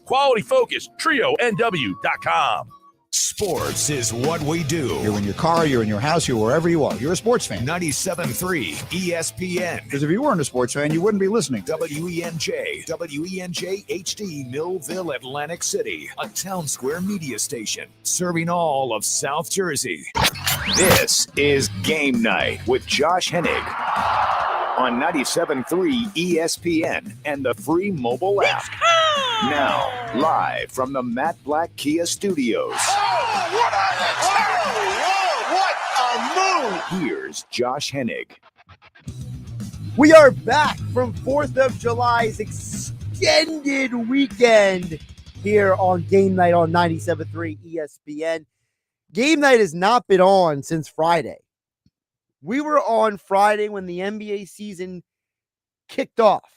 Quality Focus, TrioNW.com. Sports is what we do. You're in your car, you're in your house, you're wherever you are. You're a sports fan. 97.3 ESPN. Because if you weren't a sports fan, you wouldn't be listening. WENJ HD, Millville, Atlantic City. A town square media station serving all of South Jersey. This is Game Night with Josh Hennig on 97.3 ESPN and the free mobile app. Now, live from the Matt Black Kia Studios. What a move! Here's Josh Hennig. We are back from 4th of July's extended weekend here on Game Night on 97.3 ESPN. Game Night has not been on since Friday. We were on Friday when the NBA season kicked off.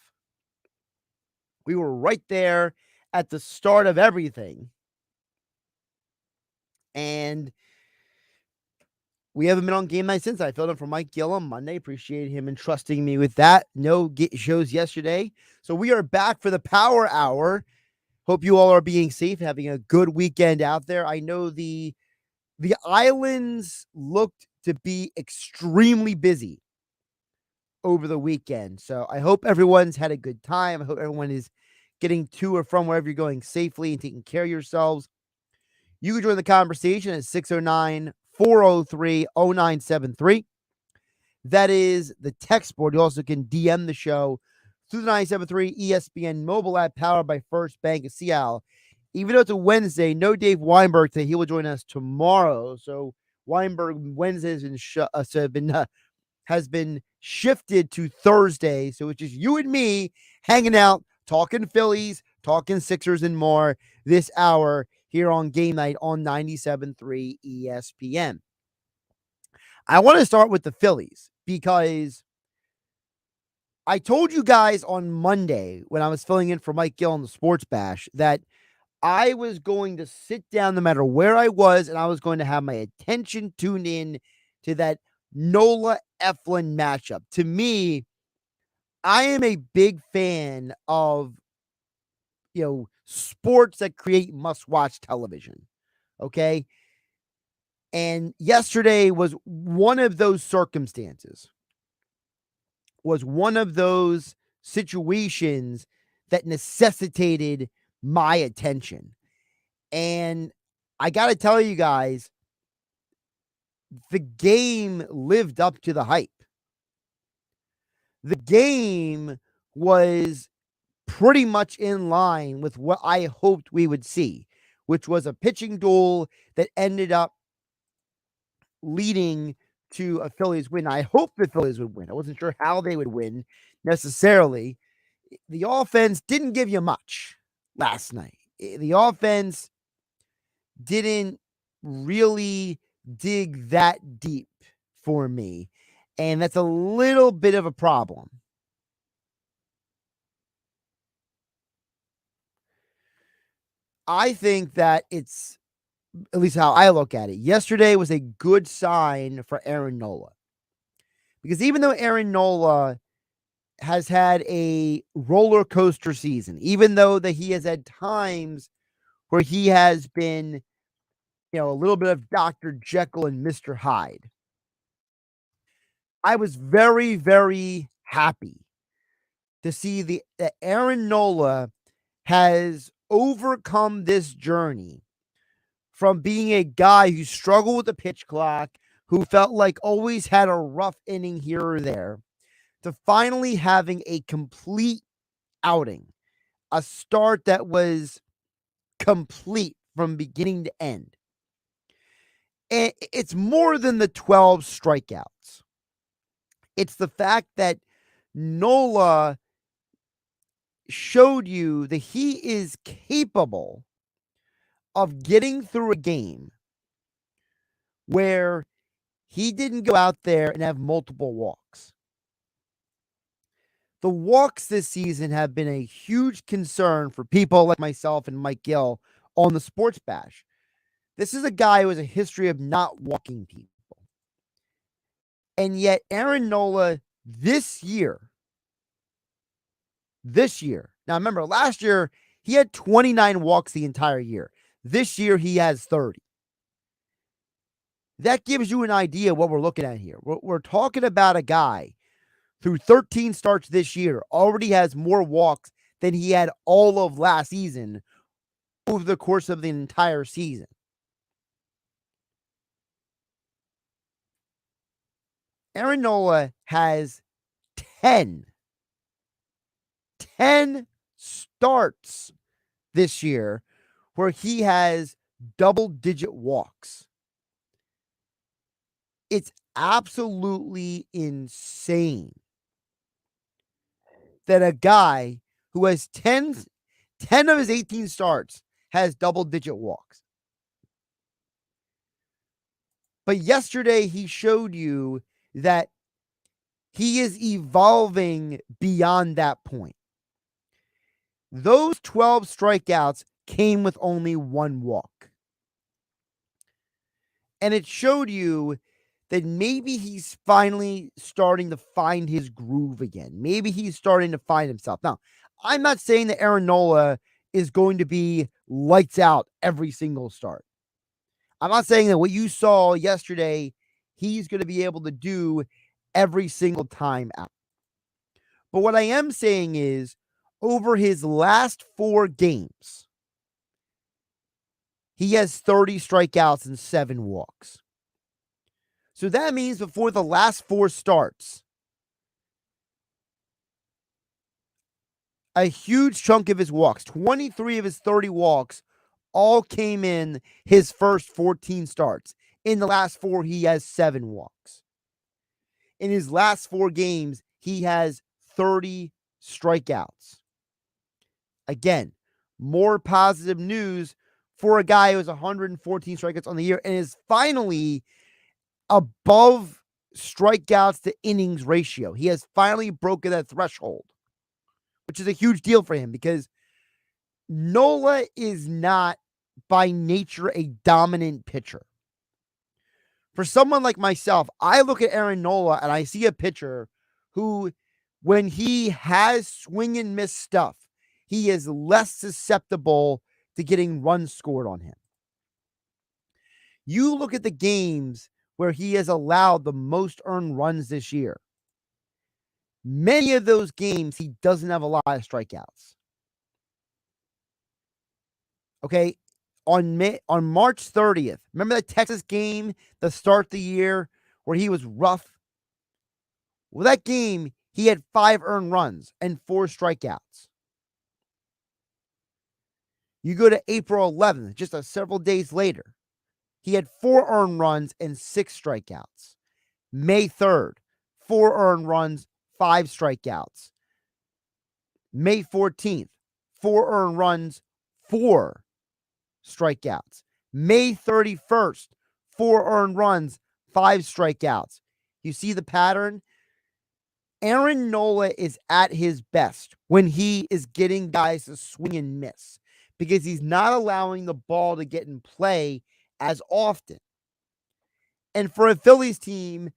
We were right there at the start of everything. And we haven't been on Game Night since. I filled in for Mike Gill on Monday. Appreciate him entrusting me with that. No shows yesterday. So we are back for the Power Hour. Hope you all are being safe, having a good weekend out there. I know the islands looked to be extremely busy over the weekend. So I hope everyone's had a good time. I hope everyone is getting to or from wherever you're going safely and taking care of yourselves. You can join the conversation at 609-403-0973. That is the text board. You also can DM the show through the 97.3 ESPN mobile app powered by First Bank of Seattle. Even though it's a Wednesday, no Dave Weinberg today. He will join us tomorrow. So Weinberg Wednesday has been shifted to Thursday. So it's just you and me hanging out, talking Phillies, talking Sixers and more this hour here on Game Night on 97.3 ESPN. I want to start with the Phillies because I told you guys on Monday when I was filling in for Mike Gill on the Sports Bash that I was going to sit down no matter where I was, and I was going to have my attention tuned in to that Nola Eflin matchup. To me, I am a big fan of, sports that create must-watch television. Okay? And yesterday was one of those circumstances, was one of those situations that necessitated my attention. And I got to tell you guys, the game lived up to the hype. The game was pretty much in line with what I hoped we would see, which was a pitching duel that ended up leading to a Phillies win. I hoped the Phillies would win. I wasn't sure how they would win necessarily. The offense didn't give you much last night. The offense didn't really dig that deep for me, and that's a little bit of a problem. I think that it's, at least how I look at it, yesterday was a good sign for Aaron Nola. Because even though Aaron Nola has had a roller coaster season, even though that he has had times where he has been, a little bit of Dr. Jekyll and Mr. Hyde, I was very, very happy to see that Aaron Nola has overcome this journey from being a guy who struggled with the pitch clock, who felt like always had a rough inning here or there, to finally having a complete outing, a start that was complete from beginning to end. And it's more than the 12 strikeouts. It's the fact that Nola showed you that he is capable of getting through a game where he didn't go out there and have multiple walks. The walks this season have been a huge concern for people like myself and Mike Gill on the Sports Bash. This is a guy who has a history of not walking people. And yet Aaron Nola this year, now remember last year, He had 29 walks the entire year. This year, he has 30. That gives you an idea of what we're looking at here. We're talking about a guy through 13 starts this year already has more walks than he had all of last season over the course of the entire season. Aaron Nola has 10 starts this year where he has double-digit walks. It's absolutely insane that a guy who has 10 of his 18 starts has double-digit walks. But yesterday he showed you that he is evolving beyond that point. Those 12 strikeouts came with only one walk. And it showed you that maybe he's finally starting to find his groove again. Maybe he's starting to find himself. Now, I'm not saying that Aaron Nola is going to be lights out every single start. I'm not saying that what you saw yesterday, he's going to be able to do every single time out. But what I am saying is, over his last 4 games, he has 30 strikeouts and 7 walks. So that means before the last 4 starts, a huge chunk of his walks, 23 of his 30 walks, all came in his first 14 starts. In the last 4, he has 7 walks. In his last 4 games, he has 30 strikeouts. Again, more positive news for a guy who has 114 strikeouts on the year and is finally above strikeouts to innings ratio. He has finally broken that threshold, which is a huge deal for him because Nola is not by nature a dominant pitcher. For someone like myself, I look at Aaron Nola and I see a pitcher who, when he has swing and miss stuff, he is less susceptible to getting runs scored on him. You look at the games where he has allowed the most earned runs this year. Many of those games, he doesn't have a lot of strikeouts. Okay, on March 30th, remember that Texas game, the start of the year, where he was rough? Well, that game, he had 5 earned runs and 4 strikeouts. You go to April 11th, just several days later, he had 4 earned runs and 6 strikeouts. May 3rd, 4 earned runs, 5 strikeouts. May 14th, 4 earned runs, 4 strikeouts. May 31st, 4 earned runs, 5 strikeouts. You see the pattern? Aaron Nola is at his best when he is getting guys to swing and miss because he's not allowing the ball to get in play as often. And for a Phillies team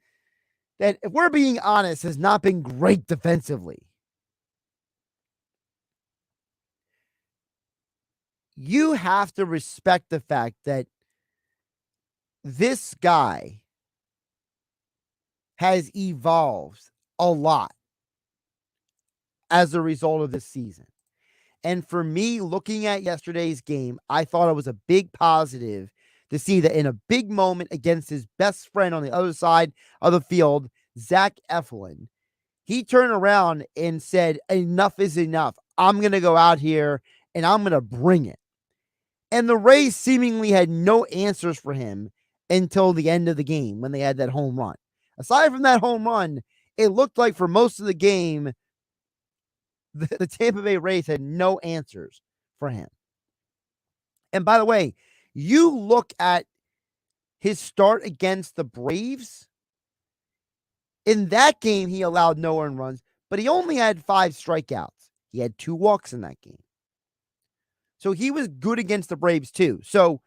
that, if we're being honest, has not been great defensively, you have to respect the fact that this guy has evolved a lot as a result of this season. And for me, looking at yesterday's game, I thought it was a big positive to see that in a big moment against his best friend on the other side of the field, Zach Eflin, he turned around and said, enough is enough. I'm going to go out here and I'm going to bring it. And the Rays seemingly had no answers for him until the end of the game when they had that home run. Aside from that home run, it looked like for most of the game, the Tampa Bay Rays had no answers for him. And by the way, you look at his start against the Braves. In that game, he allowed no earned runs, but he only had 5 strikeouts. He had 2 walks in that game. So he was good against the Braves too. So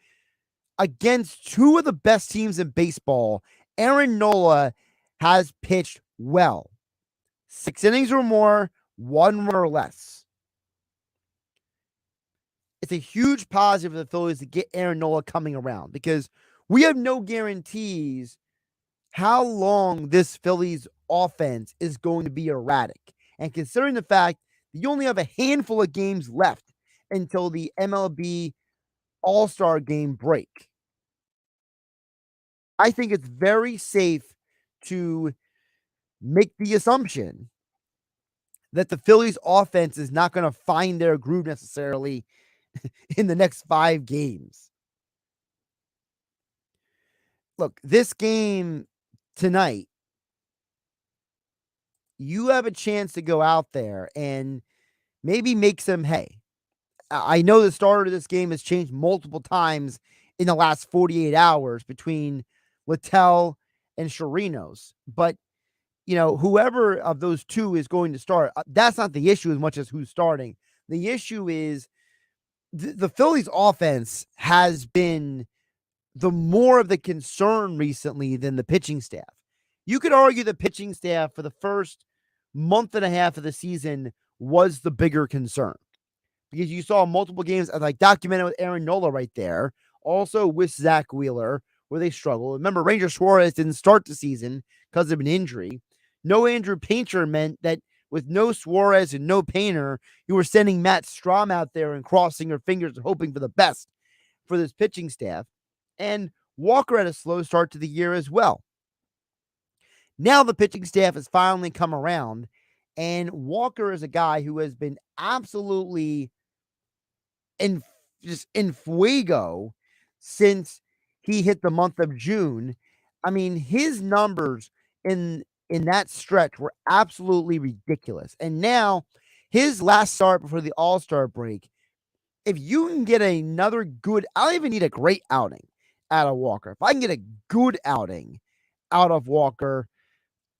against 2 of the best teams in baseball, Aaron Nola has pitched well. 6 innings or more, 1 run or less. it's a huge positive for the Phillies to get Aaron Nola coming around because we have no guarantees how long this Phillies offense is going to be erratic. And considering the fact that you only have a handful of games left until the MLB All-Star game break, I think it's very safe to make the assumption that the Phillies offense is not going to find their groove necessarily in the next 5 games. Look, this game tonight, you have a chance to go out there and maybe make some hay. I know the start of this game has changed multiple times in the last 48 hours between Littell and Chirinos, but whoever of those two is going to start, that's not the issue as much as who's starting. The issue is the Phillies offense has been the more of the concern recently than the pitching staff. You could argue the pitching staff for the first month and a half of the season was the bigger concern because you saw multiple games like documented with Aaron Nola right there. Also with Zach Wheeler where they struggle. Remember, Ranger Suarez didn't start the season because of an injury. No Andrew Painter meant that with no Suarez and no Painter, you were sending Matt Strahm out there and crossing your fingers and hoping for the best for this pitching staff. And Walker had a slow start to the year as well. Now the pitching staff has finally come around, and Walker is a guy who has been absolutely in fuego since he hit the month of June. I mean, his numbers in that stretch were absolutely ridiculous. And now his last start before the All-Star break, if you can get another good, I don't even need a great outing out of Walker. If I can get a good outing out of Walker,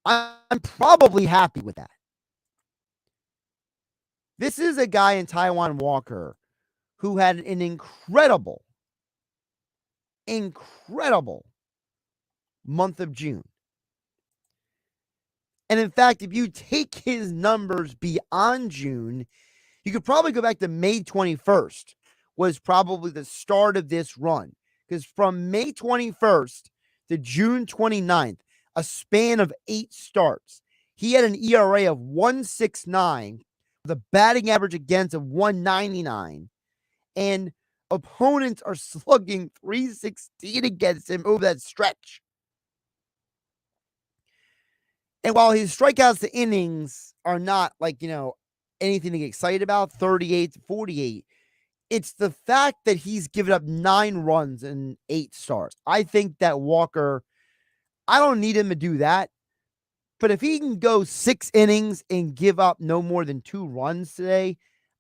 I'm probably happy with that. This is a guy in Taijuan Walker who had an incredible month of June. And in fact, if you take his numbers beyond June, you could probably go back to May 21st was probably the start of this run. Because from May 21st to June 29th, a span of 8 starts, he had an ERA of 1.69, with a batting average against of 199, and opponents are slugging 316 against him over that stretch. And while his strikeouts to innings are not anything to get excited about, 38 to 48, it's the fact that he's given up 9 runs in 8 starts. I think that Walker, I don't need him to do that. But if he can go 6 innings and give up no more than 2 runs today,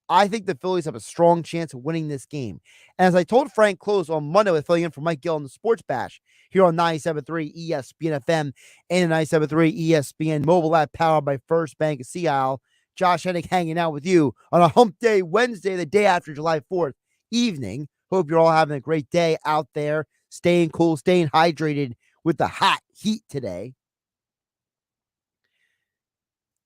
I think the Phillies have a strong chance of winning this game. And as I told Frank Close on Monday with filling in for Mike Gill on the Sports Bash here on 97.3 ESPN FM and 97.3 ESPN mobile app powered by First Bank of Sea Isle, Josh Hennig hanging out with you on a hump day Wednesday, the day after July 4th evening. Hope you're all having a great day out there, staying cool, staying hydrated with the hot heat today.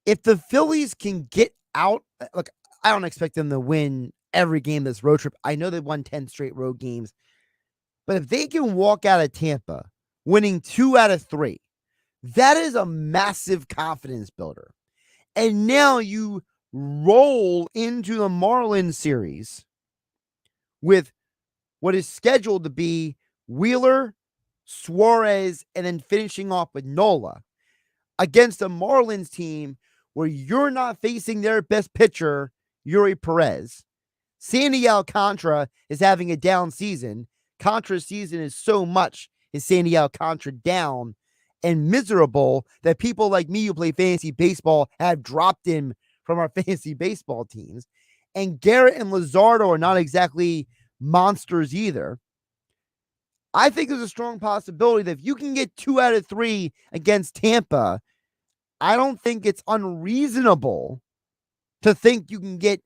If the Phillies can get out, look, I don't expect them to win every game this road trip. I know they won 10 straight road games. But if they can walk out of Tampa winning 2 out of 3, that is a massive confidence builder. And now you roll into the Marlins series with what is scheduled to be Wheeler, Suarez, and then finishing off with Nola against a Marlins team where you're not facing their best pitcher, Yuri Perez. Sandy Alcantara is having a down season. Contra's season is so much is Sandy Alcantara down and miserable that people like me who play fantasy baseball have dropped him from our fantasy baseball teams. And Garrett and Luzardo are not exactly monsters either. I think there's a strong possibility that if you can get 2 out of 3 against Tampa, I don't think it's unreasonable to think you can get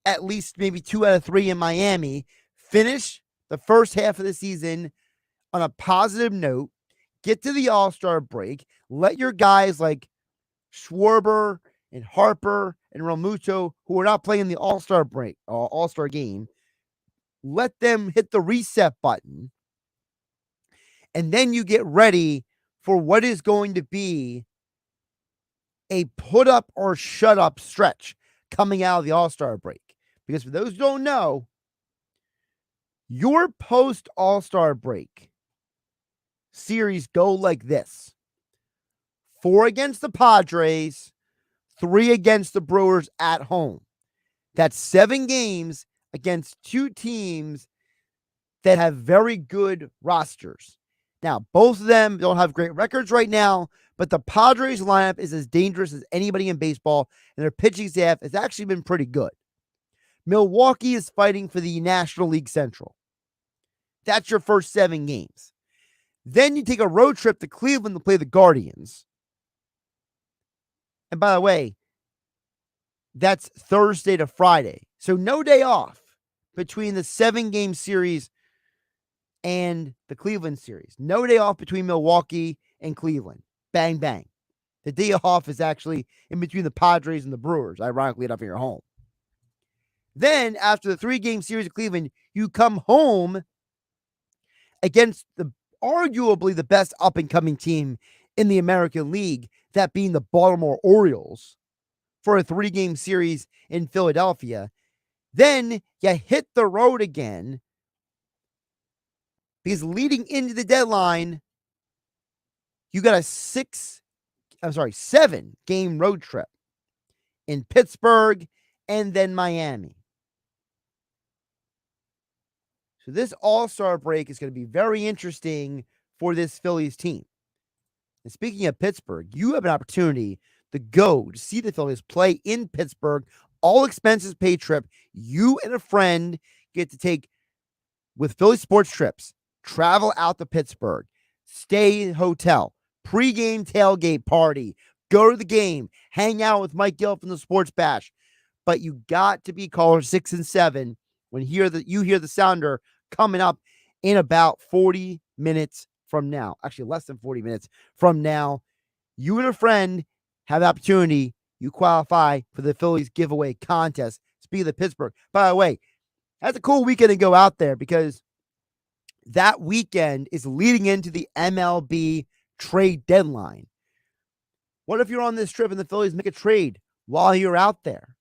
at least maybe 2 out of 3 in Miami, finish the first half of the season on a positive note, get to the All-Star break, let your guys like Schwarber and Harper and Realmuto, who are not playing the All-Star break, All-Star game, let them hit the reset button, and then you get ready for what is going to be a put up or shut up stretch coming out of the All-Star break. Because for those who don't know, your post All-Star break series go like this: 4 against the Padres, 3 against the Brewers at home. That's 7 games against 2 teams that have very good rosters. Now, both of them don't have great records right now, but the Padres lineup is as dangerous as anybody in baseball, and their pitching staff has actually been pretty good. Milwaukee is fighting for the National League Central. That's your first 7 games. Then you take a road trip to Cleveland to play the Guardians. And by the way, that's Thursday to Friday. So no day off between the 7-game series and the Cleveland series. No day off between Milwaukee and Cleveland. Bang, bang. The day off is actually in between the Padres and the Brewers, ironically enough, in your home. Then, after the 3-game series of Cleveland, you come home against arguably the best up-and-coming team in the American League, that being the Baltimore Orioles, for a 3-game series in Philadelphia. Then you hit the road again, because leading into the deadline, you got a 7-game road trip in Pittsburgh and then Miami. So this All-Star break is going to be very interesting for this Phillies team. And speaking of Pittsburgh, you have an opportunity to go to see the Phillies play in Pittsburgh. All expenses paid trip. You and a friend get to take, with Philly Sports Trips, travel out to Pittsburgh, stay in hotel, pregame tailgate party, go to the game, hang out with Mike Gill from the Sports Bash. But you got to be caller 6 and 7 when you hear the sounder coming up in about 40 minutes from now. Actually, less than 40 minutes from now. You and a friend have the opportunity. You qualify for the Phillies giveaway contest. Speaking of Pittsburgh, by the way, that's a cool weekend to go out there, because that weekend is leading into the MLB trade deadline. What if you're on this trip and the Phillies make a trade while you're out there?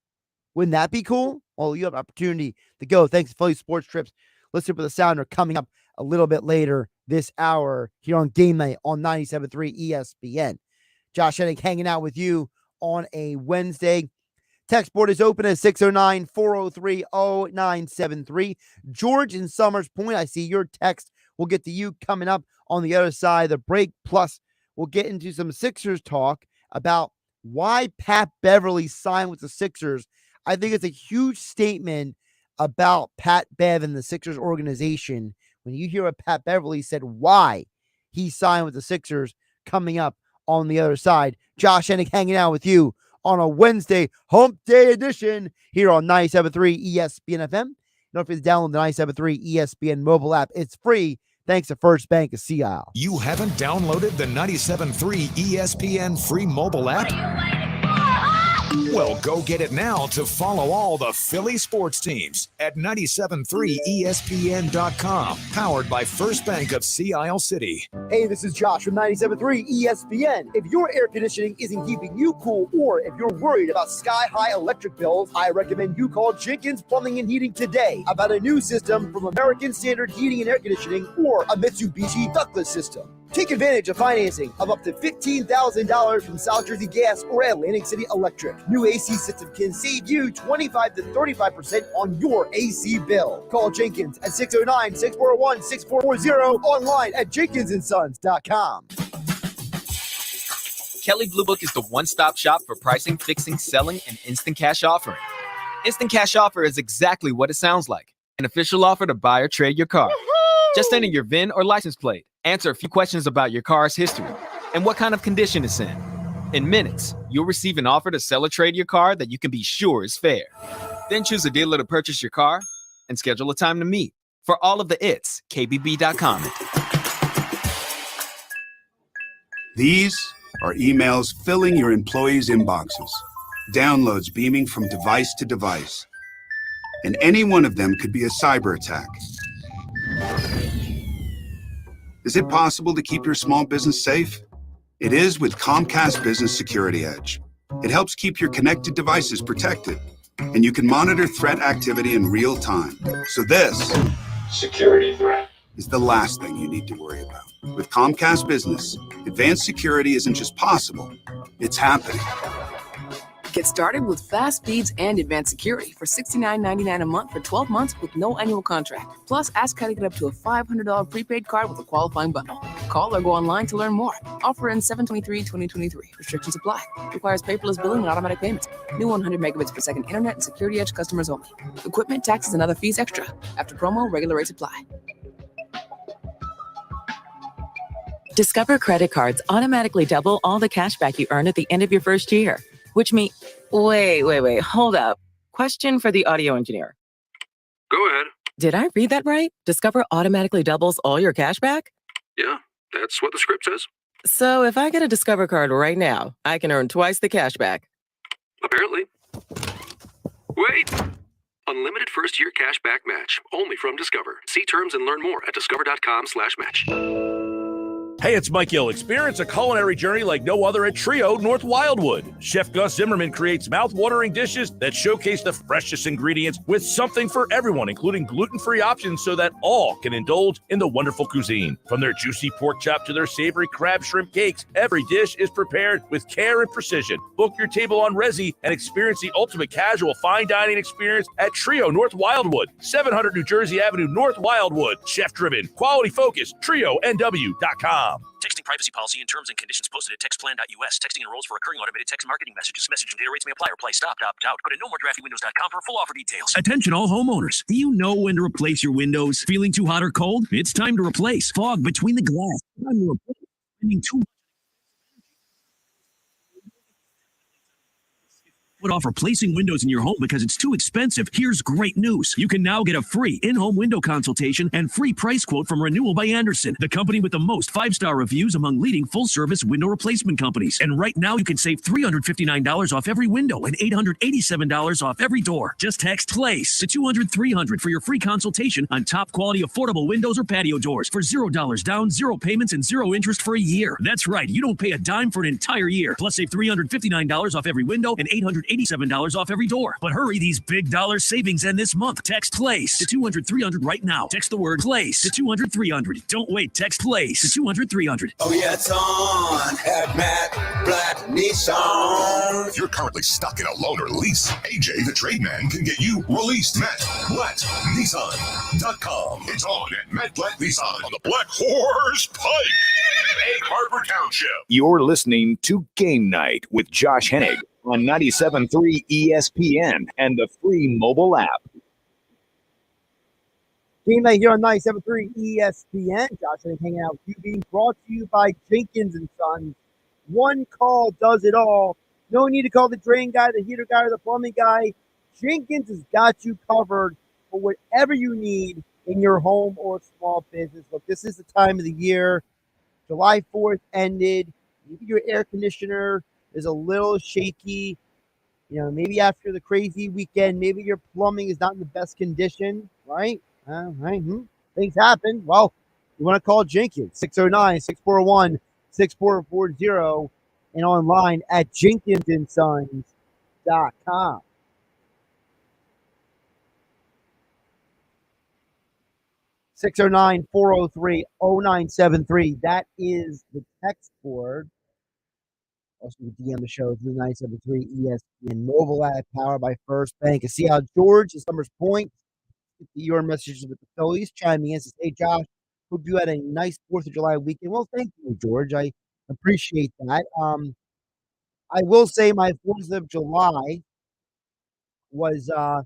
Wouldn't that be cool? Well, you have an opportunity to go. Thanks to Philly Sports Trips. Listen for the sounder coming up a little bit later this hour here on Game Night on 97.3 ESPN. Josh Hennig hanging out with you on a Wednesday. Text board is open at 609-403-0973. George in Summers Point, I see your text. We'll get to you coming up on the other side of the break. Plus, we'll get into some Sixers talk about why Pat Beverly signed with the Sixers. I think it's a huge statement about Pat Bev and the Sixers organization when you hear what Pat Beverly said, why he signed with the Sixers, coming up on the other side. Josh Hennig hanging out with you on a Wednesday hump day edition here on 97.3 ESPN FM. Don't forget to download the 97.3 ESPN mobile app. It's free, thanks to First Bank of Sea Isle. You haven't downloaded the 97.3 ESPN free mobile app? Well, go get it now to follow all the Philly sports teams at 97.3ESPN.com. Powered by First Bank of Sea Isle City. Hey, this is Josh from 97.3 ESPN. If your air conditioning isn't keeping you cool, or if you're worried about sky-high electric bills, I recommend you call Jenkins Plumbing and Heating today about a new system from American Standard Heating and Air Conditioning, or a Mitsubishi ductless system. Take advantage of financing of up to $15,000 from South Jersey Gas or Atlantic City Electric. New AC system can save you 25 to 35% on your AC bill. Call Jenkins at 609-641-6440, online at jenkinsandsons.com. Kelley Blue Book is the one-stop shop for pricing, fixing, selling, and instant cash offering. Instant cash offer is exactly what it sounds like. An official offer to buy or trade your car. Woo-hoo! Just enter your VIN or license plate. Answer a few questions about your car's history and what kind of condition it's in. In minutes, you'll receive an offer to sell or trade your car that you can be sure is fair. Then choose a dealer to purchase your car and schedule a time to meet. For all of the its, KBB.com. These are emails filling your employees' inboxes. Downloads beaming from device to device. and any one of them could be a cyber attack. Is it possible to keep your small business safe? It is with Comcast Business Security Edge. It helps keep your connected devices protected, and you can monitor threat activity in real time. So this security threat is the last thing you need to worry about. With Comcast Business, advanced security isn't just possible, it's happening. Get started with fast speeds and advanced security for $69.99 a month for 12 months with no annual contract. Plus, ask how to get up to a $500 prepaid card with a qualifying bundle. Call or go online to learn more. Offer ends 7/23/2023. Restrictions apply. Requires paperless billing and automatic payments. New 100 megabits per second internet and Security Edge customers only. Equipment, taxes, and other fees extra. After promo, regular rates apply. Discover credit cards automatically double all the cash back you earn at the end of your first year. Which means, wait, hold up. Question for the audio engineer. Go ahead. Did I read that right? Discover automatically doubles all your cash back? Yeah, that's what the script says. So if I get a Discover card right now, I can earn twice the cash back. Apparently. Wait! Unlimited first-year cash back match, only from Discover. See terms and learn more at discover.com/match. Hey, it's Mike Gill. Experience a culinary journey like no other at Trio North Wildwood. Chef Gus Zimmerman creates mouth-watering dishes that showcase the freshest ingredients with something for everyone, including gluten-free options so that all can indulge in the wonderful cuisine. From their juicy pork chop to their savory crab shrimp cakes, every dish is prepared with care and precision. Book your table on Resi and experience the ultimate casual fine dining experience at Trio North Wildwood, 700 New Jersey Avenue, North Wildwood. Chef-driven, quality-focused, TrioNW.com. Texting privacy policy and terms and conditions posted at textplan.us. Texting enrolls for recurring automated text marketing messages. Message and data rates may apply. Reply stop, opt out. Go to nomoredraftywindows.com for full offer details. Attention all homeowners. Do you know when to replace your windows? Feeling too hot or cold? It's time to replace. Fog between the glass. Time to replace. Spending too much put off replacing windows in your home because it's too expensive. Here's great news. You can now get a free in-home window consultation and free price quote from Renewal by Andersen, the company with the most 5-star reviews among leading full-service window replacement companies. And right now you can save $359 off every window and $887 off every door. Just text PLACE to 200-300 for your free consultation on top quality affordable windows or patio doors for $0 down, 0 payments, and 0 interest for a year. That's right. You don't pay a dime for an entire year. Plus save $359 off every window and $887 off every door. But hurry, these big dollar savings end this month. Text PLACE to 200-300 right now. Text the word PLACE to 200-300. Don't wait. Text PLACE to 200-300. Oh yeah, it's on at Matt Black Nissan. If you're currently stuck in a loan or lease, AJ the Trade Man can get you released. MattBlackNissan.com. It's on at Matt Black Nissan on the Black Horse Pike, Egg Harbor Township. You're listening to Game Night with Josh Hennig on 97.3 ESPN and the free mobile app. Game Night here on 97.3 ESPN. Josh Hennig hanging out with you, being brought to you by Jenkins & Sons. One call does it all. No need to call the drain guy, the heater guy, or the plumbing guy. Jenkins has got you covered for whatever you need in your home or small business. Look, this is the time of the year. July 4th ended. Maybe your air conditioner is a little shaky. You know, maybe after the crazy weekend, maybe your plumbing is not in the best condition, right? Things happen. Well, you want to call Jenkins, 609-641-6440, and online at jenkinsandsons.com. Six 403-0973. That is the text board. Also, DM the show through 97.3 ESPN mobile app powered by First Bank. I see how George is Summers Point. Your messages with the Phillies chiming in says, "Hey Josh, hope you had a nice 4th of July weekend." Well, thank you, George. I appreciate that. I will say my 4th of July was a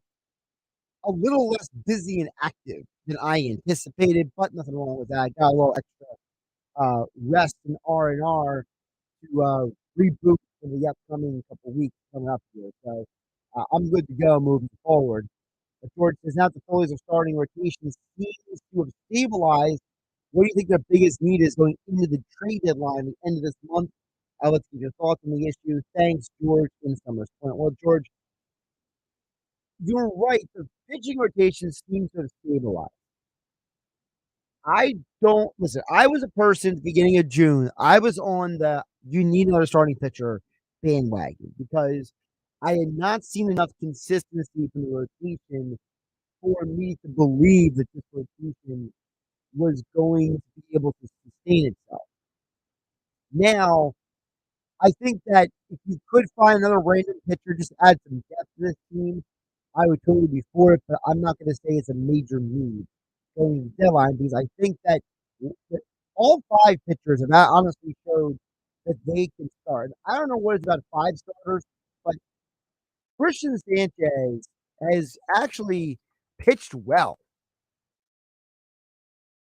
little less busy and active than I anticipated, but nothing wrong with that. Got a little extra rest and R&R to reboot for the upcoming couple weeks coming up here. So I'm good to go moving forward. But George says now the Phillies are starting rotation seems to have stabilized. What do you think their biggest need is going into the trade deadline at the end of this month? Let's get your thoughts on the issue. Thanks, George in Summers Point. Well, George, you're right. The pitching rotation seems to have stabilized. I don't listen. I was a person at the beginning of June. I was on the you need another starting pitcher bandwagon because I had not seen enough consistency from the rotation for me to believe that this rotation was going to be able to sustain itself. Now, I think that if you could find another random pitcher, just add some depth to this team, I would totally be for it, but I'm not going to say it's a major need going to the deadline because I think that all 5 pitchers have honestly showed that they can start. I don't know what it's about 5 starters, but Christian Sanchez has actually pitched well,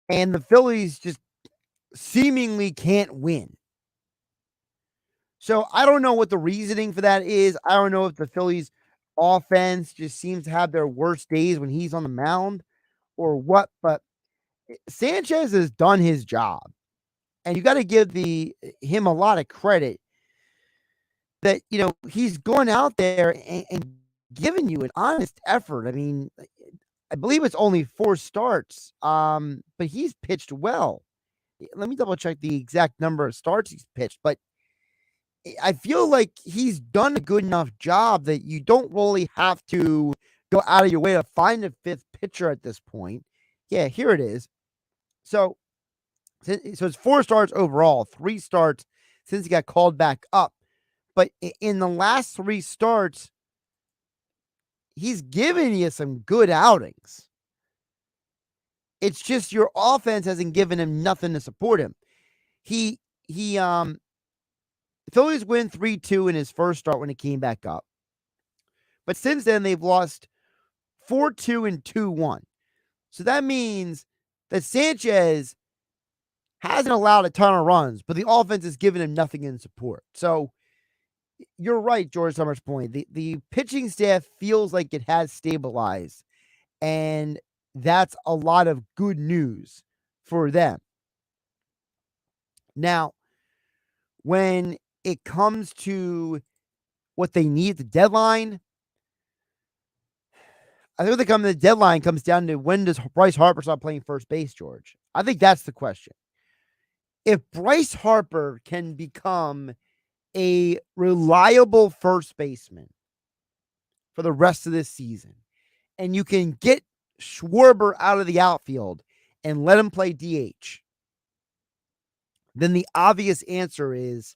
and the Phillies just seemingly can't win. So I don't know what the reasoning for that is. I don't know if the Phillies offense just seems to have their worst days when he's on the mound or what, but Sanchez has done his job. And you got to give him a lot of credit that, he's going out there and giving you an honest effort. I mean, I believe it's only 4 starts, but he's pitched well. Let me double check the exact number of starts he's pitched, but I feel like he's done a good enough job that you don't really have to go out of your way to find a 5th pitcher at this point. Yeah, here it is. So it's 4 starts overall, 3 starts since he got called back up. But in the last 3 starts, he's given you some good outings. It's just your offense hasn't given him nothing to support him. The Phillies win 3-2 in his first start when he came back up. But since then, they've lost 4-2 and 2-1. So that means that Sanchez hasn't allowed a ton of runs, but the offense has given him nothing in support. So you're right, George Summers' point. The pitching staff feels like it has stabilized, and that's a lot of good news for them. Now, when it comes to what they need at the deadline, I think the deadline comes down to when does Bryce Harper start playing first base, George? I think that's the question. If Bryce Harper can become a reliable first baseman for the rest of this season, and you can get Schwarber out of the outfield and let him play DH, then the obvious answer is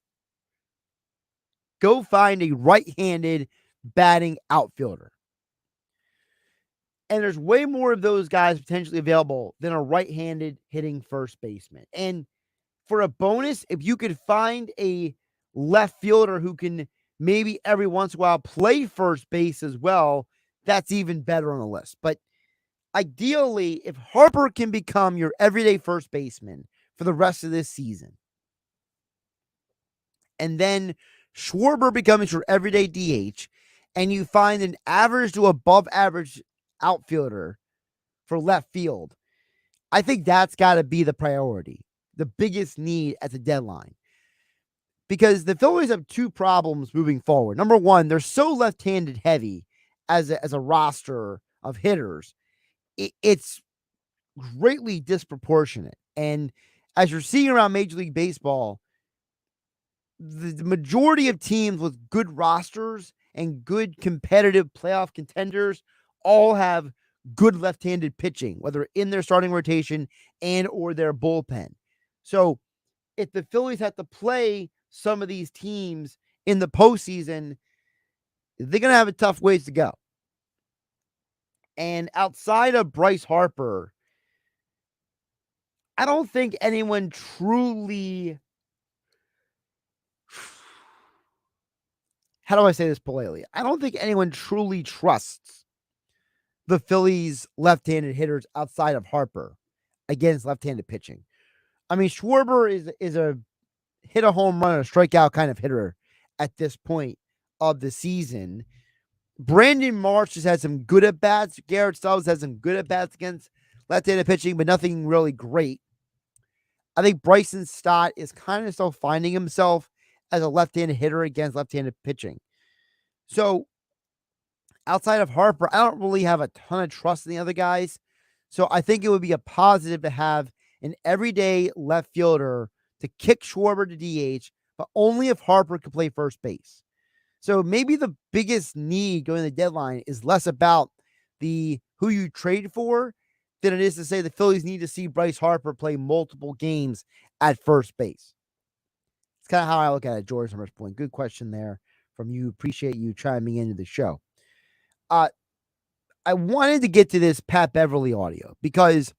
go find a right-handed batting outfielder. And there's way more of those guys potentially available than a right-handed hitting first baseman. And for a bonus, if you could find a left fielder who can maybe every once in a while play first base as well, that's even better on the list. But ideally, if Harper can become your everyday first baseman for the rest of this season, and then Schwarber becomes your everyday DH, and you find an average to above average outfielder for left field, I think that's got to be the priority, the biggest need at the deadline. Because the Phillies have 2 problems moving forward. Number one, they're so left-handed heavy as a roster of hitters. It's greatly disproportionate. And as you're seeing around Major League Baseball, the majority of teams with good rosters and good competitive playoff contenders all have good left-handed pitching, whether in their starting rotation and or their bullpen. So if the Phillies have to play some of these teams in the postseason, they're going to have a tough ways to go. And outside of Bryce Harper, I don't think anyone truly, how do I say this politely? I don't think anyone truly trusts the Phillies left-handed hitters outside of Harper against left-handed pitching. I mean, Schwarber is a hit a home run or strikeout kind of hitter at this point of the season. Brandon Marsh has had some good at-bats. Garrett Stubbs has some good at-bats against left-handed pitching, but nothing really great. I think Bryson Stott is kind of still finding himself as a left-handed hitter against left-handed pitching. So outside of Harper, I don't really have a ton of trust in the other guys. So I think it would be a positive to have an everyday left fielder to kick Schwarber to DH, but only if Harper could play first base. So maybe the biggest need going to the deadline is less about the who you trade for than it is to say the Phillies need to see Bryce Harper play multiple games at first base. It's kind of how I look at it, George. From point. Good question there from you. Appreciate you chiming into the show. I wanted to get to this Pat Beverly audio because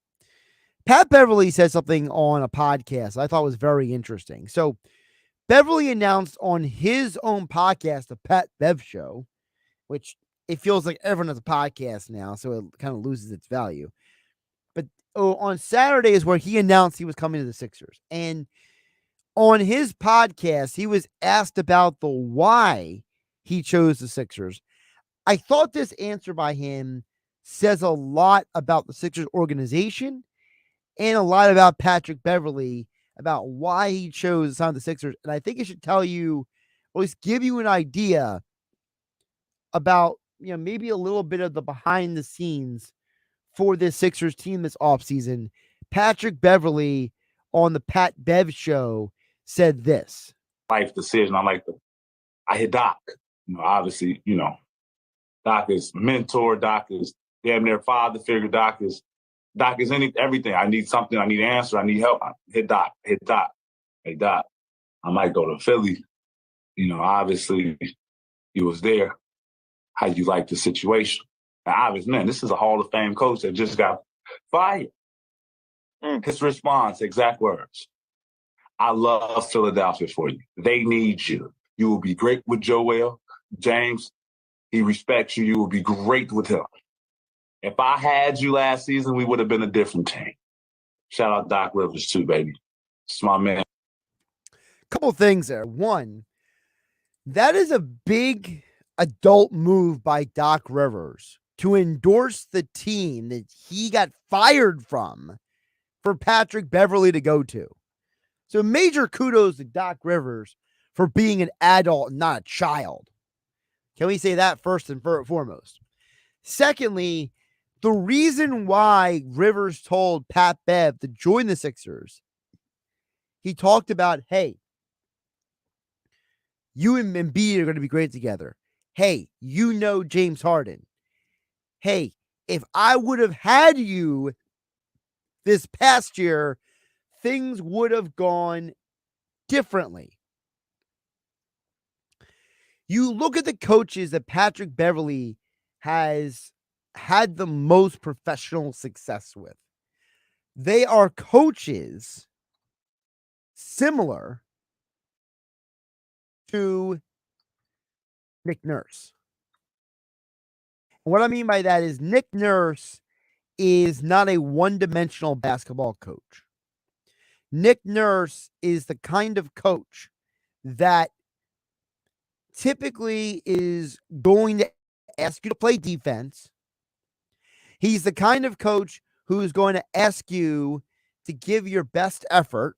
Pat Beverly said something on a podcast I thought was very interesting. So Beverly announced on his own podcast, the Pat Bev Show, which it feels like everyone has a podcast now, so it kind of loses its value. But on Saturday is where he announced he was coming to the Sixers. And on his podcast, he was asked about the why he chose the Sixers. I thought this answer by him says a lot about the Sixers organization and a lot about Patrick Beverly, about why he chose to sign the Sixers. And I think it should tell you, or at least give you an idea about, maybe a little bit of the behind the scenes for this Sixers team this offseason. Patrick Beverly on the Pat Bev Show said this. Life decision. I hit Doc. Obviously, Doc is mentor. Doc is damn near father figure. Doc is everything. I need something. I need an answer. I need help. Hit Doc. Hey, Doc, I might go to Philly. Obviously, you was there. How you like the situation? Now, obviously, man, this is a Hall of Fame coach that just got fired. His response, exact words. I love Philadelphia for you. They need you. You will be great with Joel. James, he respects you. You will be great with him. If I had you last season, we would have been a different team. Shout out Doc Rivers too, baby. It's my man. Couple things there. One, that is a big adult move by Doc Rivers to endorse the team that he got fired from for Patrick Beverly to go to. So major kudos to Doc Rivers for being an adult and not a child. Can we say that first and foremost? Secondly, the reason why Rivers told Pat Bev to join the Sixers, he talked about, hey, you and Embiid are going to be great together. Hey, James Harden. Hey, if I would have had you this past year, things would have gone differently. You look at the coaches that Patrick Beverly has had the most professional success with. They are coaches similar to Nick Nurse. What I mean by that is Nick Nurse is not a one-dimensional basketball coach. Nick Nurse is the kind of coach that typically is going to ask you to play defense. He's the kind of coach who is going to ask you to give your best effort.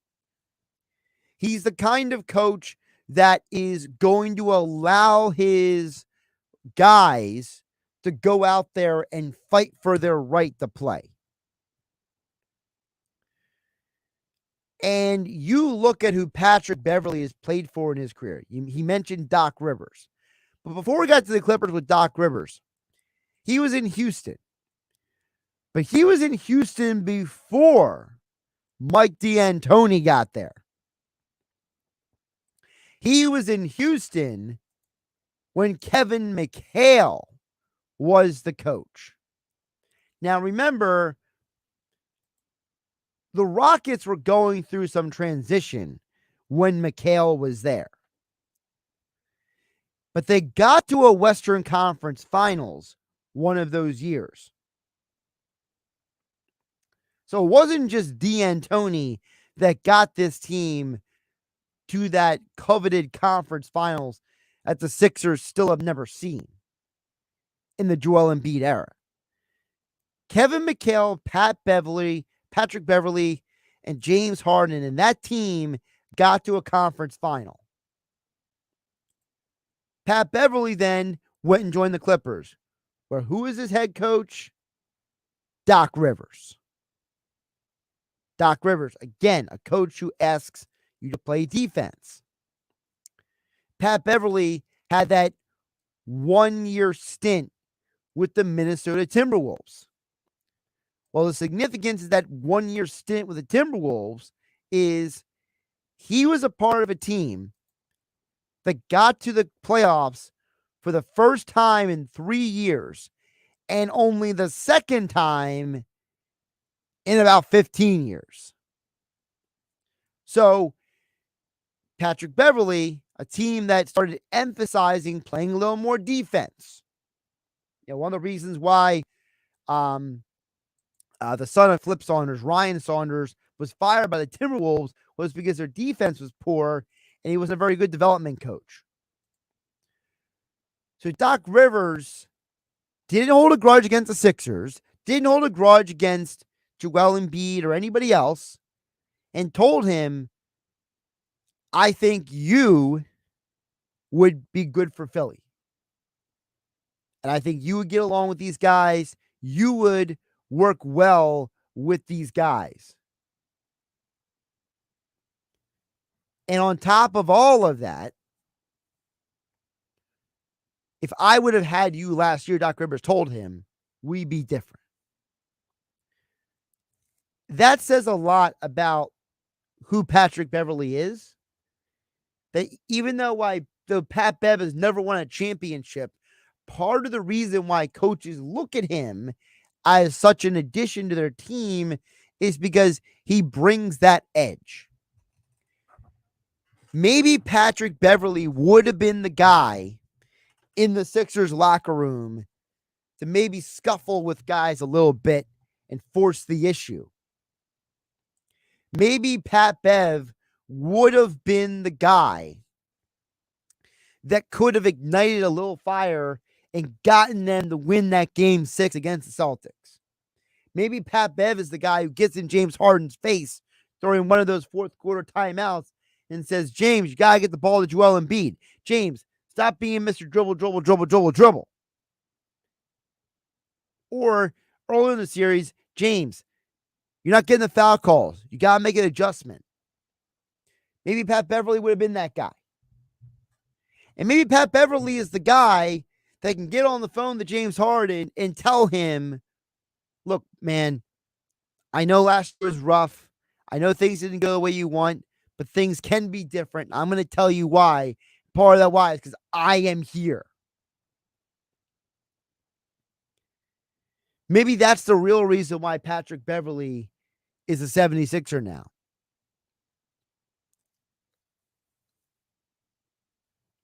He's the kind of coach that is going to allow his guys to go out there and fight for their right to play. And you look at who Patrick Beverly has played for in his career. He mentioned Doc Rivers. But before we got to the Clippers with Doc Rivers, he was in Houston. But he was in Houston before Mike D'Antoni got there. He was in Houston when Kevin McHale was the coach. Now remember, the Rockets were going through some transition when McHale was there. But they got to a Western Conference Finals one of those years. So it wasn't just D'Antoni that got this team to that coveted conference finals that the Sixers still have never seen in the Joel Embiid era. Kevin McHale, Patrick Beverly, and James Harden, and that team got to a conference final. Pat Beverly then went and joined the Clippers, where who is his head coach? Doc Rivers. Doc Rivers, again, a coach who asks you to play defense. Pat Beverly had that 1-year stint with the Minnesota Timberwolves. Well, the significance of that 1-year stint with the Timberwolves is he was a part of a team that got to the playoffs for the first time in 3 years and only the second time in about 15 years. So, Patrick Beverly, a team that started emphasizing playing a little more defense. One of the reasons why the son of Flip Saunders, Ryan Saunders, was fired by the Timberwolves was because their defense was poor and he was a very good development coach. So Doc Rivers didn't hold a grudge against the Sixers, didn't hold a grudge against Joel Embiid or anybody else, and told him, I think you would be good for Philly. And I think you would get along with these guys. You would work well with these guys. And on top of all of that, if I would have had you last year, Doc Rivers told him, we'd be different. That says a lot about who Patrick Beverly is. That even though Pat Bev has never won a championship, part of the reason why coaches look at him as such an addition to their team is because he brings that edge. Maybe Patrick Beverly would have been the guy in the Sixers locker room to maybe scuffle with guys a little bit and force the issue. Maybe Pat Bev would have been the guy that could have ignited a little fire and gotten them to win that game 6 against the Celtics. Maybe Pat Bev is the guy who gets in James Harden's face during one of those fourth quarter timeouts and says, James, you got to get the ball to Joel Embiid. James, stop being Mr. Dribble, dribble, dribble, dribble, dribble. Or earlier in the series, James, you're not getting the foul calls. You got to make an adjustment. Maybe Pat Beverly would have been that guy. And maybe Pat Beverly is the guy that can get on the phone to James Harden and tell him, look, man, I know last year was rough. I know things didn't go the way you want, but things can be different. I'm going to tell you why. Part of that why is because I am here. Maybe that's the real reason why Patrick Beverly is a 76er now.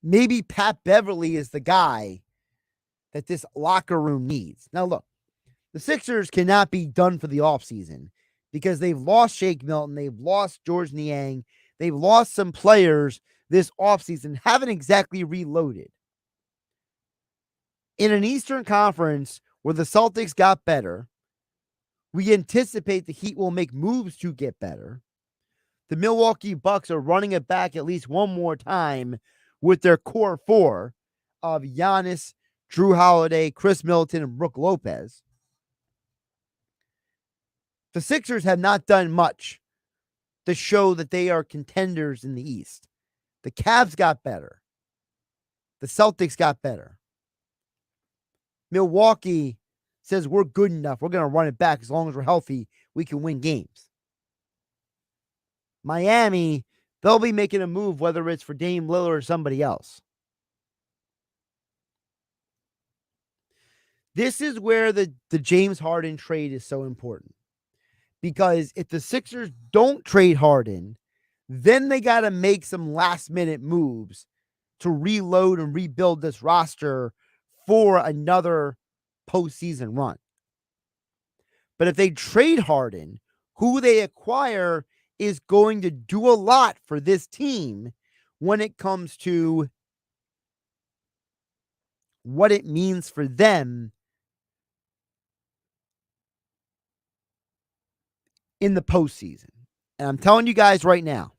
Maybe Pat Beverly is the guy that this locker room needs. Now, look, the Sixers cannot be done for the offseason because they've lost Shake Milton. They've lost George Niang. They've lost some players this offseason, haven't exactly reloaded. In an Eastern Conference where the Celtics got better, we anticipate the Heat will make moves to get better. The Milwaukee Bucks are running it back at least one more time with their core four of Giannis, Drew Holiday, Chris Middleton, and Brook Lopez. The Sixers have not done much to show that they are contenders in the East. The Cavs got better. The Celtics got better. Milwaukee says we're good enough. We're going to run it back as long as we're healthy. We can win games. Miami, they'll be making a move, whether it's for Dame Lillard or somebody else. This is where the James Harden trade is so important. Because if the Sixers don't trade Harden, then they got to make some last-minute moves to reload and rebuild this roster for another postseason run. But if they trade Harden, who they acquire is going to do a lot for this team when it comes to what it means for them in the postseason. And I'm telling you guys right now,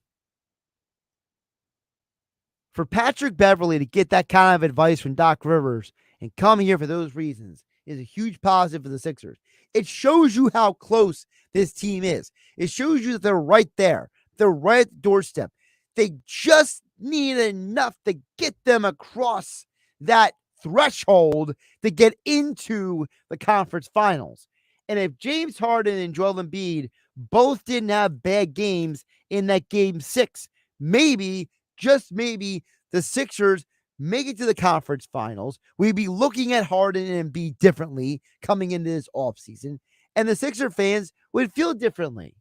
for Patrick Beverly to get that kind of advice from Doc Rivers and come here for those reasons is a huge positive for the Sixers. It shows you how close this team is. It shows you that they're right there. They're right at the doorstep. They just need enough to get them across that threshold to get into the conference finals. And if James Harden and Joel Embiid both didn't have bad games in that game 6, maybe, just maybe, the Sixers make it to the conference finals. We'd be looking at Harden and Embiid differently coming into this offseason, and the Sixer fans would feel differently.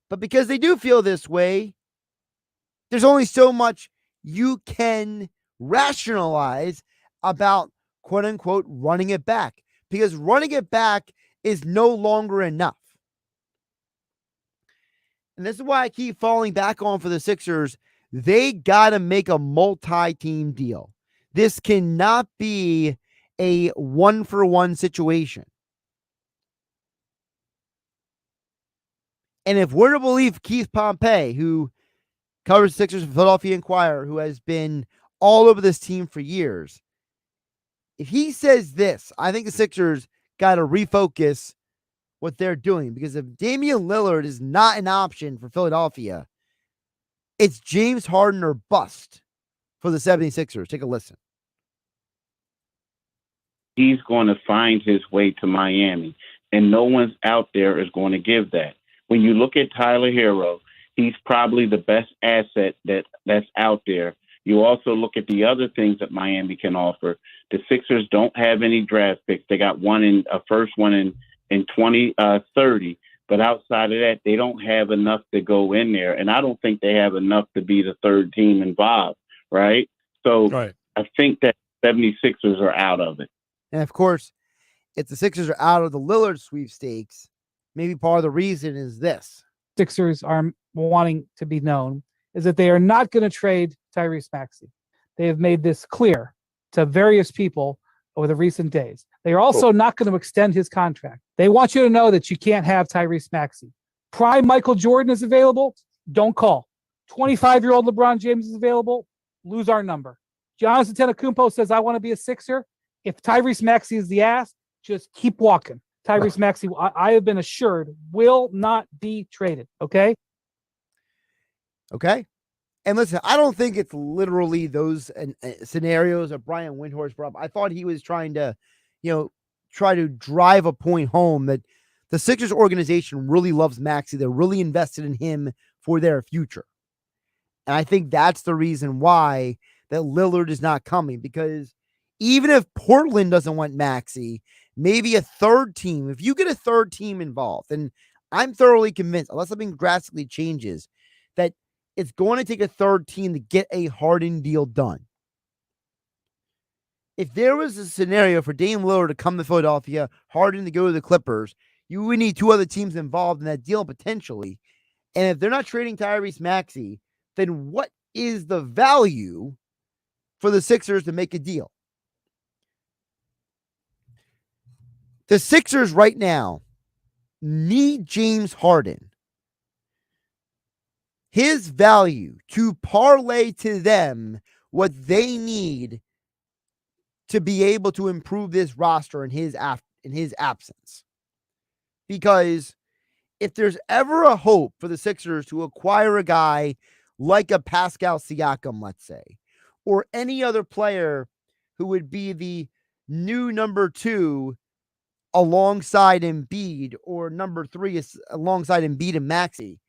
But because they do feel this way, there's only so much you can rationalize about, quote unquote, running it back, because running it back is no longer enough. And this is why I keep falling back on for the Sixers. They got to make a multi-team deal. This cannot be a one-for-one situation. And if we're to believe Keith Pompey, who covers the Sixers for Philadelphia Inquirer, who has been all over this team for years, if he says this, I think the Sixers got to refocus what they're doing, because if Damian Lillard is not an option for Philadelphia, it's James Harden or bust for the 76ers. Take a listen. He's going to find his way to Miami, and no one's out there is going to give that. When you look at Tyler Hero, he's probably the best asset that's out there. You also look at the other things that Miami can offer. The Sixers don't have any draft picks. They got a first one in 2030. But outside of that, they don't have enough to go in there. And I don't think they have enough to be the third team involved, right? So I think that 76ers are out of it. And of course, if the Sixers are out of the Lillard sweepstakes, maybe part of the reason is this. Sixers are wanting to be known is that they are not going to trade Tyrese Maxey. They have made this clear to various people over the recent days. They are also not going to extend his contract. They want you to know that you can't have Tyrese Maxey. Prime Michael Jordan is available. Don't call. 25-year-old LeBron James is available. Lose our number. Giannis Antetokounmpo says, I want to be a Sixer. If Tyrese Maxey is the ass, just keep walking. Tyrese Maxey, I have been assured, will not be traded. Okay? Okay. And listen, I don't think it's literally those scenarios that Brian Windhorst brought up. I thought he was trying to, try to drive a point home that the Sixers organization really loves Maxey. They're really invested in him for their future. And I think that's the reason why that Lillard is not coming, because even if Portland doesn't want Maxey, maybe a third team, if you get a third team involved, and I'm thoroughly convinced, unless something drastically changes, that it's going to take a third team to get a Harden deal done. If there was a scenario for Dame Lillard to come to Philadelphia, Harden to go to the Clippers, you would need two other teams involved in that deal potentially. And if they're not trading Tyrese Maxey, then what is the value for the Sixers to make a deal? The Sixers right now need James Harden. His value to parlay to them what they need to be able to improve this roster in his absence. Because if there's ever a hope for the Sixers to acquire a guy like a Pascal Siakam, let's say, or any other player who would be the new number 2 alongside Embiid, or number 3 is alongside Embiid and Maxey,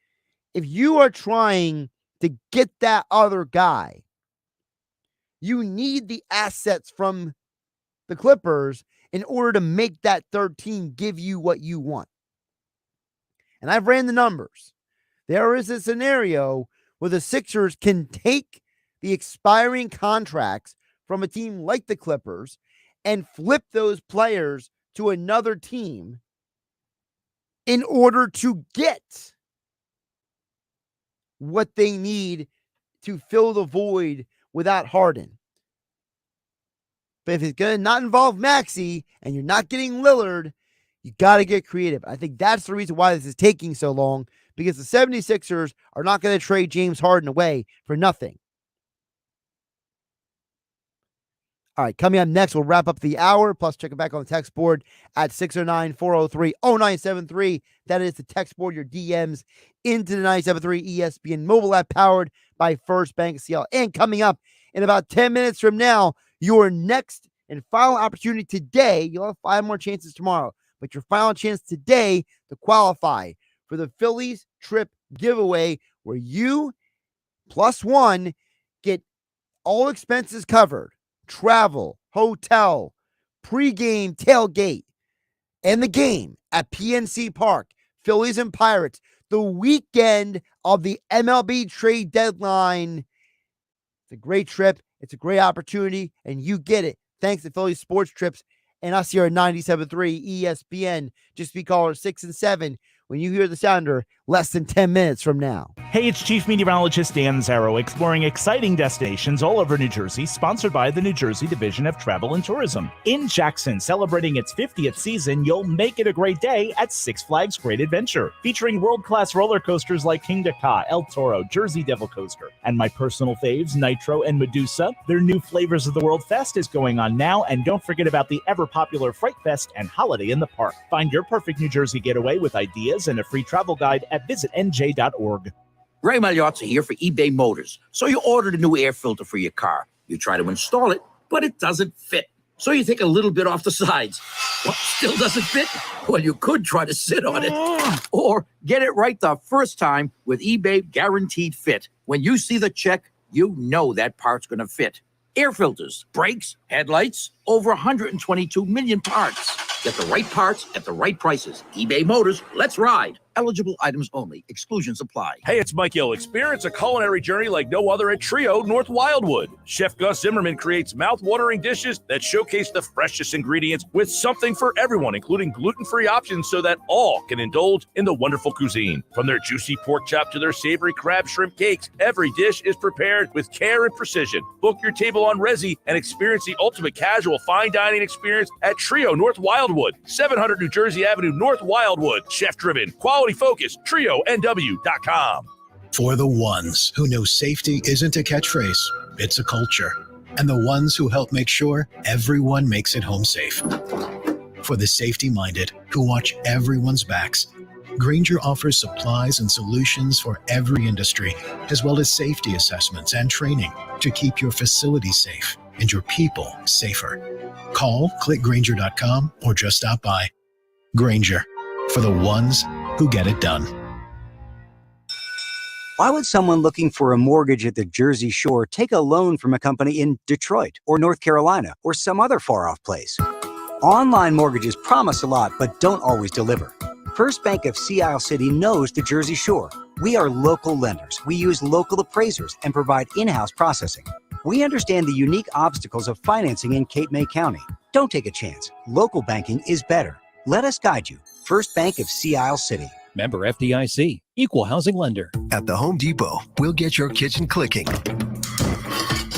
if you are trying to get that other guy, you need the assets from the Clippers in order to make that third team give you what you want. And I've ran the numbers. There is a scenario where the Sixers can take the expiring contracts from a team like the Clippers and flip those players to another team in order to get what they need to fill the void without Harden. But if it's going to not involve Maxey and you're not getting Lillard, you got to get creative. I think that's the reason why this is taking so long, because the 76ers are not going to trade James Harden away for nothing. All right, coming up next, we'll wrap up the hour. Plus, check it back on the text board at 609-403-0973. That is the text board, your DMs into the 97.3 ESPN mobile app powered by First Bank CL. And coming up in about 10 minutes from now, your next and final opportunity today. You'll have 5 more chances tomorrow, but your final chance today to qualify for the Phillies trip giveaway, where you plus one get all expenses covered. Travel, hotel, pregame tailgate, and the game at PNC Park, Phillies and Pirates, the weekend of the MLB trade deadline. It's a great trip. It's a great opportunity, and you get it thanks to Phillies Sports Trips and us here at 97.3 ESPN. Just be caller 6 and 7 when you hear the sounder less than 10 minutes from now. Hey, it's Chief Meteorologist Dan Zarrow exploring exciting destinations all over New Jersey, sponsored by the New Jersey Division of Travel and Tourism. In Jackson, celebrating its 50th season, you'll make it a great day at Six Flags Great Adventure, featuring world-class roller coasters like King Ka, El Toro, Jersey Devil Coaster, and my personal faves, Nitro and Medusa. Their new Flavors of the World Fest is going on now, and don't forget about the ever-popular Fright Fest and Holiday in the Park. Find your perfect New Jersey getaway with ideas and a free travel guide at visitnj.org. Ray Magliozzi here for eBay Motors. So you ordered a new air filter for your car. You try to install it, but it doesn't fit. So you take a little bit off the sides. What, still doesn't fit? Well, you could try to sit on it. Or get it right the first time with eBay Guaranteed Fit. When you see the check, you know that part's going to fit. Air filters, brakes, headlights, over 122 million parts. Get the right parts at the right prices. eBay Motors, let's ride. Eligible items only. Exclusions apply. Hey, it's Mike Gill. Experience a culinary journey like no other at Trio North Wildwood. Chef Gus Zimmerman creates mouth-watering dishes that showcase the freshest ingredients with something for everyone, including gluten-free options so that all can indulge in the wonderful cuisine. From their juicy pork chop to their savory crab shrimp cakes, every dish is prepared with care and precision. Book your table on Resi and experience the ultimate casual fine dining experience at Trio North Wildwood, 700 New Jersey Avenue, North Wildwood. Chef-driven, quality focus, TrioNW.com. For the ones who know safety isn't a catchphrase, it's a culture. And the ones who help make sure everyone makes it home safe. For the safety-minded who watch everyone's backs, Grainger offers supplies and solutions for every industry, as well as safety assessments and training to keep your facilities safe and your people safer. Call, click Grainger.com, or just stop by. Grainger, for the ones who get it done. Why would someone looking for a mortgage at the Jersey Shore take a loan from a company in Detroit or North Carolina or some other far-off place? Online mortgages promise a lot but don't always deliver. First Bank of Sea Isle City knows the Jersey Shore. We are local lenders. We use local appraisers and provide in-house processing. We understand the unique obstacles of financing in Cape May County. Don't take a chance. Local banking is better. Let us guide you. First Bank of Sea Isle City. Member FDIC. Equal housing lender. At the Home Depot, we'll get your kitchen clicking.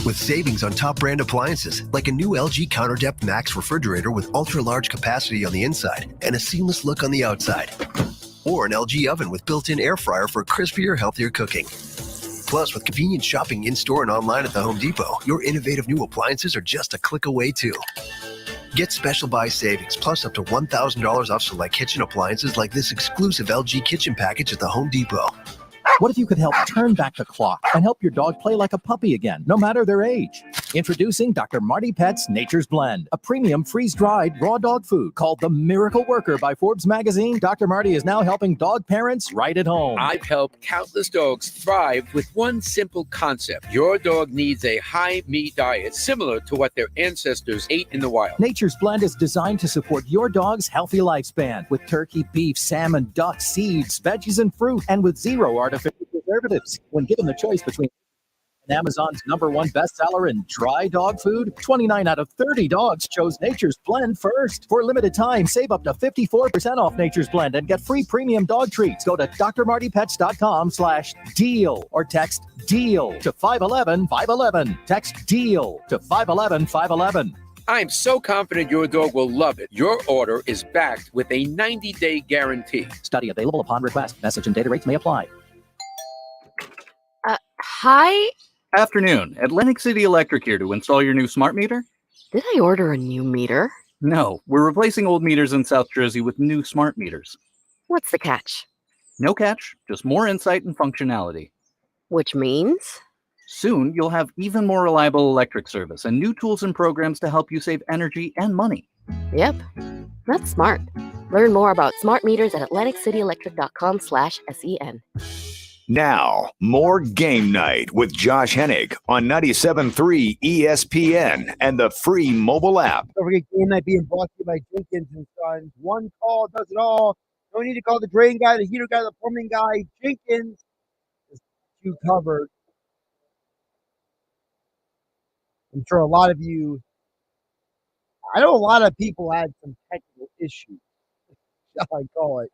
With savings on top brand appliances, like a new LG CounterDepth Max refrigerator with ultra-large capacity on the inside and a seamless look on the outside. Or an LG oven with built-in air fryer for crispier, healthier cooking. Plus, with convenient shopping in-store and online at the Home Depot, your innovative new appliances are just a click away, too. Get special buy savings, plus up to $1,000 off select kitchen appliances like this exclusive LG kitchen package at the Home Depot. What if you could help turn back the clock and help your dog play like a puppy again, no matter their age? Introducing Dr. Marty Pet's Nature's Blend, a premium freeze-dried raw dog food called the Miracle Worker by Forbes magazine. Dr. Marty is now helping dog parents right at home. I've helped countless dogs thrive with one simple concept. Your dog needs a high-meat diet similar to what their ancestors ate in the wild. Nature's Blend is designed to support your dog's healthy lifespan with turkey, beef, salmon, duck, seeds, veggies, and fruit, and with zero artificial preservatives. When given the choice between Amazon's #1 bestseller in dry dog food, 29 out of 30 dogs chose Nature's Blend first. For a limited time, save up to 54% off Nature's Blend and get free premium dog treats. Go to drmartypets.com/deal or text DEAL to 511-511. Text DEAL to 511-511. I'm so confident your dog will love it. Your order is backed with a 90-day guarantee. Study available upon request. Message and data rates may apply. Hi? Afternoon. Atlantic City Electric here to install your new smart meter. Did I order a new meter? No, we're replacing old meters in South Jersey with new smart meters. What's the catch? No catch, just more insight and functionality. Which means? Soon, you'll have even more reliable electric service and new tools and programs to help you save energy and money. Yep, that's smart. Learn more about smart meters at AtlanticCityElectric.com/SEN. Now, more Game Night with Josh Hennig on 97.3 ESPN and the free mobile app. Don't forget Game Night being brought to you by Jenkins and Sons. One call does it all. Don't need to call the drain guy, the heater guy, the plumbing guy. Jenkins is you covered. I'm sure a lot of you, I know a lot of people had some technical issues, shall I call it,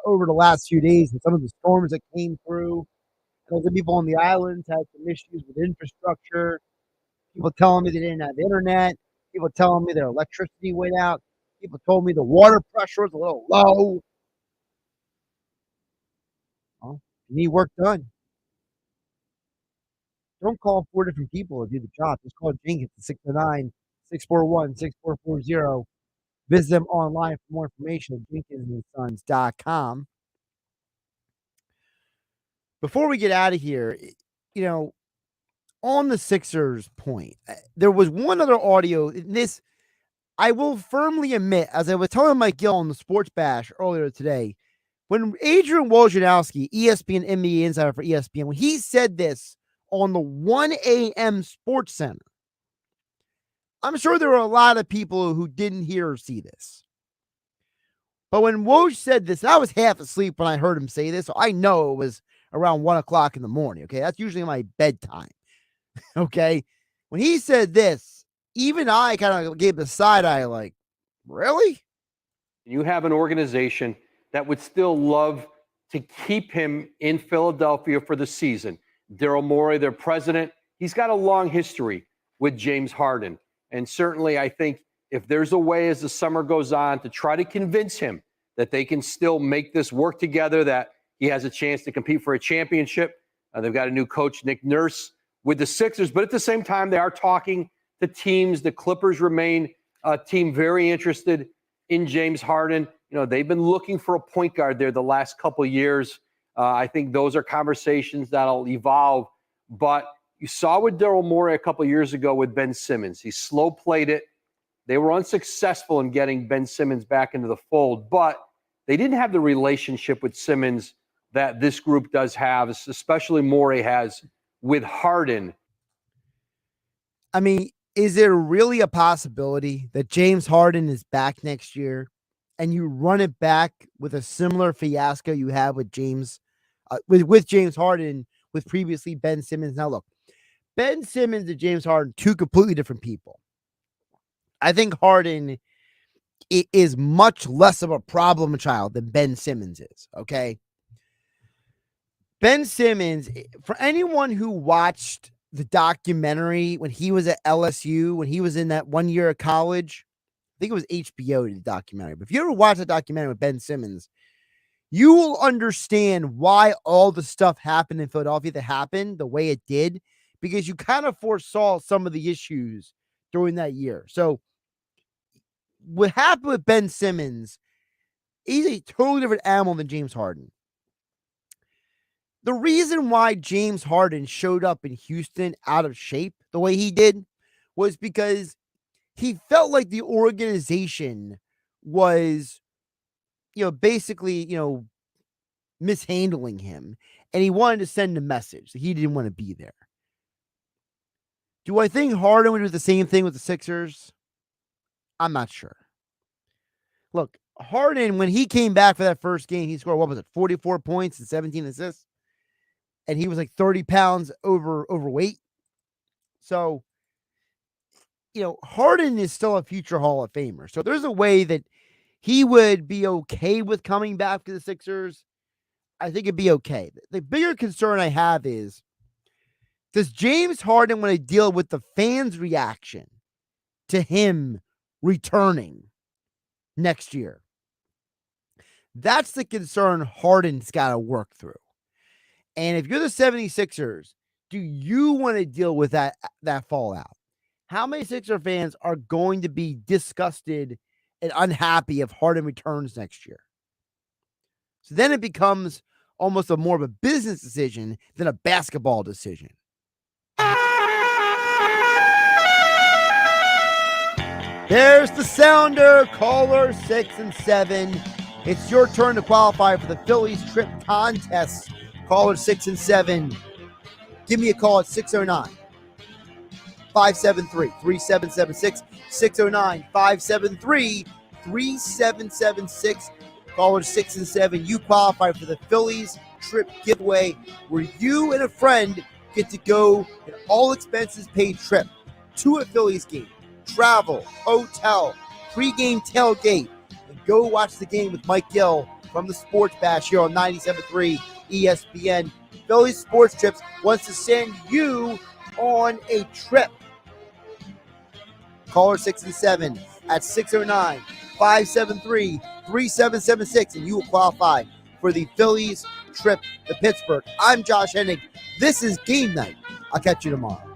over the last few days with some of the storms that came through. And the people on the islands had some issues with infrastructure. People telling me they didn't have internet. People telling me their electricity went out. People told me the water pressure was a little low. Well, you need work done. Don't call 4 different people to do the job. Just call Jenkins at 609-641-6440. Visit them online for more information at jenkinsandsons.com. Before we get out of here, on the Sixers point, there was one other audio in this. I will firmly admit, as I was telling Mike Gill on the Sports Bash earlier today, when Adrian Wojnarowski, ESPN NBA insider for ESPN, when he said this on the 1 a.m. Sports Center, I'm sure there were a lot of people who didn't hear or see this. But when Woj said this, I was half asleep when I heard him say this, so I know it was around 1 o'clock in the morning, okay? That's usually my bedtime, okay? When he said this, even I kind of gave the side eye like, really? You have an organization that would still love to keep him in Philadelphia for the season. Daryl Morey, their president, he's got a long history with James Harden. And certainly I think if there's a way as the summer goes on to try to convince him that they can still make this work together, that he has a chance to compete for a championship. They've got a new coach, Nick Nurse, with the Sixers. But at the same time, they are talking to teams. The Clippers remain a team very interested in James Harden. They've been looking for a point guard there the last couple of years. I think those are conversations that'll evolve. But you saw with Daryl Morey a couple of years ago with Ben Simmons. He slow played it. They were unsuccessful in getting Ben Simmons back into the fold, but they didn't have the relationship with Simmons that this group does have, especially Morey has with Harden. I mean, is there really a possibility that James Harden is back next year and you run it back with a similar fiasco you had with James Harden with previously Ben Simmons? Now, look, Ben Simmons and James Harden, two completely different people. I think Harden is much less of a problem child than Ben Simmons is, okay? Ben Simmons, for anyone who watched the documentary when he was at LSU, when he was in that 1 year of college, I think it was HBO did the documentary. But if you ever watch that documentary with Ben Simmons, you will understand why all the stuff happened in Philadelphia that happened the way it did, because you kind of foresaw some of the issues during that year. So what happened with Ben Simmons, he's a totally different animal than James Harden. The reason why James Harden showed up in Houston out of shape the way he did was because he felt like the organization was, basically, mishandling him. And he wanted to send a message that he didn't want to be there. Do I think Harden would do the same thing with the Sixers? I'm not sure. Look, Harden, when he came back for that first game, he scored, 44 points and 17 assists. And he was like 30 pounds overweight. So, Harden is still a future Hall of Famer. So there's a way that he would be okay with coming back to the Sixers. I think it'd be okay. The bigger concern I have is, does James Harden want to deal with the fans' reaction to him returning next year? That's the concern Harden's got to work through. And if you're the 76ers, do you want to deal with that fallout? How many Sixer fans are going to be disgusted and unhappy if Harden returns next year? So then it becomes almost more of a business decision than a basketball decision. There's the sounder, caller 6 and 7. It's your turn to qualify for the Phillies trip contest. Caller 6 and 7. Give me a call at 609-573-3776. 609-573-3776. Caller 6 and 7. You qualify for the Phillies trip giveaway, where you and a friend get to go an all expenses paid trip to a Phillies game. Travel, hotel, pregame tailgate, and go watch the game with Mike Gill from the Sports Bash here on 97.3 ESPN. Phillies Sports Trips wants to send you on a trip. Caller 6 and 7 at 609-573-3776, and you will qualify for the Phillies trip to Pittsburgh. I'm Josh Hennig. This is Game Night. I'll catch you tomorrow.